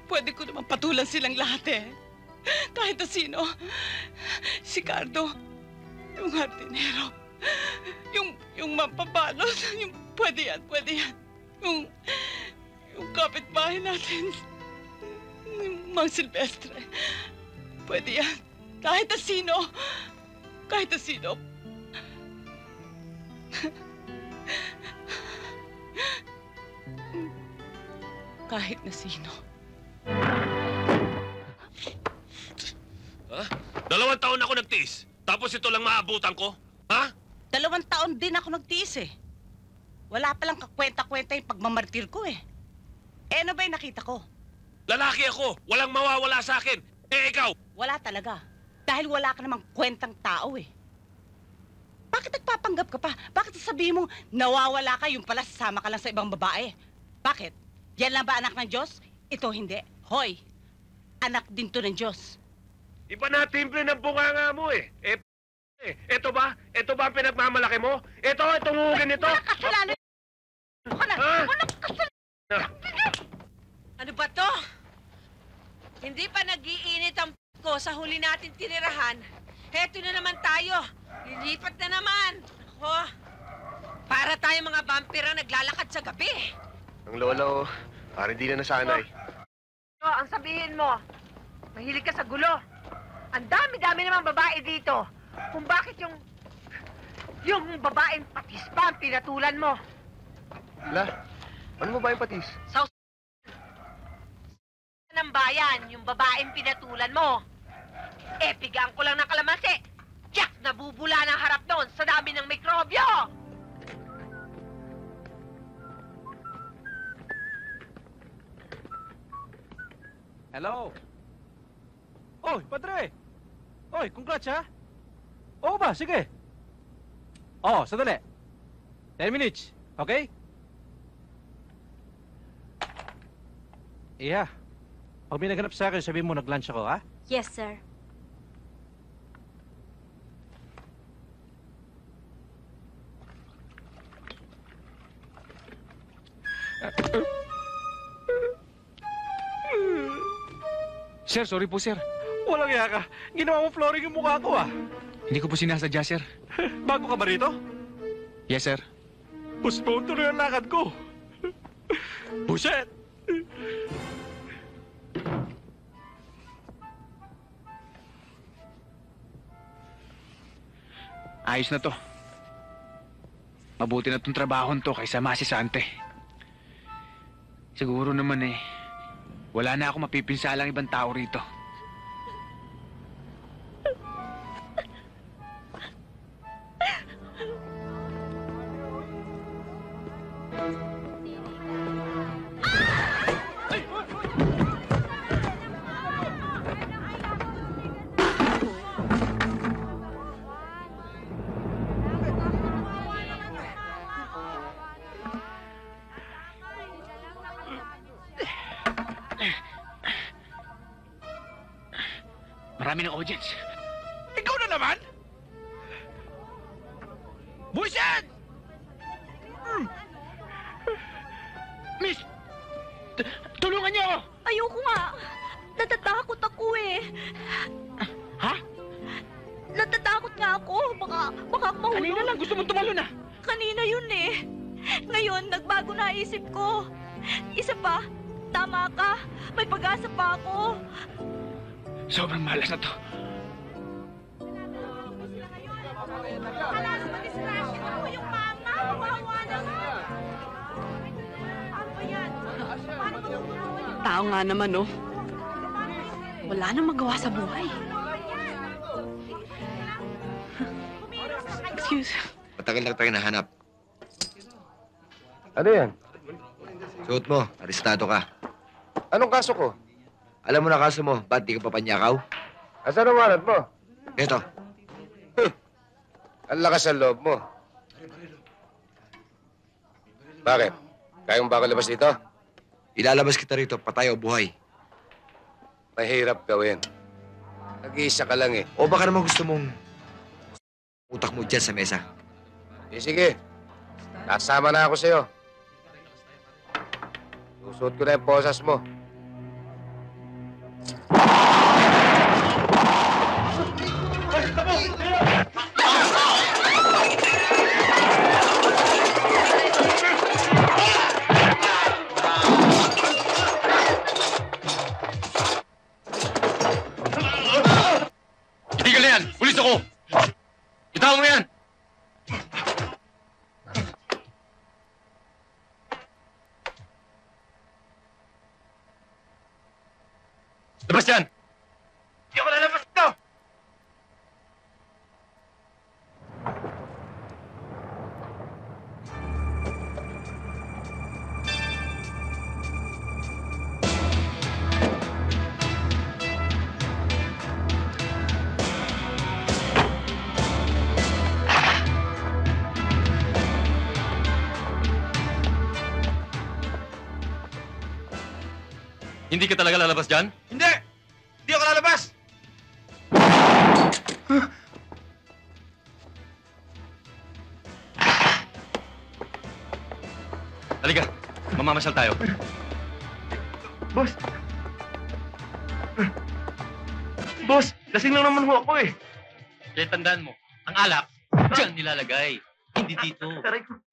pwede ko naman patulan silang lahat eh. Kahit na sino. Si Cardo, yung hardinero, yung mampabalot, yung pwede yan. Yung kapitbahay natin, yung Mang Silvestre, pwede yan. Kahit na sino. Kahit na sino. Ha? 2 taon ako nagtiis. Tapos ito lang maabutan ko? Ha? 2 taon din ako nagtiis eh. Wala palang kakwenta-kwenta yung pagmamartir ko eh. Eh ano ba yung nakita ko? Lalaki ako. Walang mawawala sa akin. Eh ikaw? Wala talaga. Dahil wala ka namang kwentang tao eh. Bakit nagpapanggap ka pa? Bakit sasabihin mong nawawala ka, yung pala sasama ka lang sa ibang babae? Bakit? Yan lang ba anak ng Diyos? Ito hindi. Hoy, anak din to ng Diyos. Iba na timple ng bunganga mo eh. Ito ba? Ito ba ang pinagmamalaki mo? Ito, itong hugin nito. Walang kasalanan. Walang kasalanan. Ano ba to? Hindi pa nag-iinit ang ko sa huli natin tinirahan. Heto na naman tayo. Lilipat na naman. Ako, para tayo mga vampira naglalakad sa gabi. Ang lola, parang di na nasanay. Ang sabihin mo, mahilig ka sa gulo. Ang dami-dami namang babae dito. Kung bakit yung babaeng patis pa ang pinatulan mo. La, ano mo ba yung patis? Sa ng bayan, yung babaeng pinatulan mo. Pigaan ko lang ng kalamansi. Tiyak, nabubula ng harap doon sa dami ng mikrobyo. Hello? Oy, padre! Oy, congrats ha? Oo ba? Sige. Sandali. 10 minutes, okay? Iya. Pag may naghanap sa akin, sabihin mo nag-lunch ako, ha? Yes, sir. Sir, sorry po, sir. Walang iya ka. Ginawa mo flooring yung mukha ko, ah. Hindi ko po sinasadya, sir. Bago ka ba rito? Yes, sir. Postpone tuloy ang lakad ko. Buset! Ayos na to. Mabuti na tong trabahon to kaysa masisante. Siguro naman wala na ako mapipinsalang ibang tao rito. Marami ng audience. Ikaw na naman? Buset! Miss! Tulungan niyo ako! Ayoko nga. Natatakot ako eh. Ha? Natatakot nga ako. Baka mahulog. Kanina lang gusto mong tumalo na. Kanina yun eh. Ngayon, nagbago na isip ko. Isa pa, tama ka. May pag-asa pa ako. Sobrang malas na to. Tao nga naman, no? Wala nang magawa sa buhay. Excuse. Matagal na tayo nahanap. Ano yan? Suot mo, arestado ka. Anong kaso ko? Alam mo na kaso mo, ba't di ka papanyakaw? Asan ang warrant mo? Ito. Ang lakas ng loob mo. Bakit? Kaya mo ba ako labas dito? Ilalabas kita rito, patay o buhay. Mahirap gawin. Nag-iisa ka lang eh. O baka naman gusto mong utak mo dyan sa mesa. Sige. Kasama na ako sa'yo. Susuot ko na yung posas mo. Itigil na yan! Pulis ako! Itawag mo yan! Labas yan! Hindi ako lalabas dito! Hindi ka talaga lalabas dyan? Hindi! Hindi ako lalabas! Halika, mamamasyal tayo. Boss! Boss, lasing lang naman ho ako eh. Kaya tandaan mo, ang alak, dyan nilalagay. Hindi dito. Taray ko.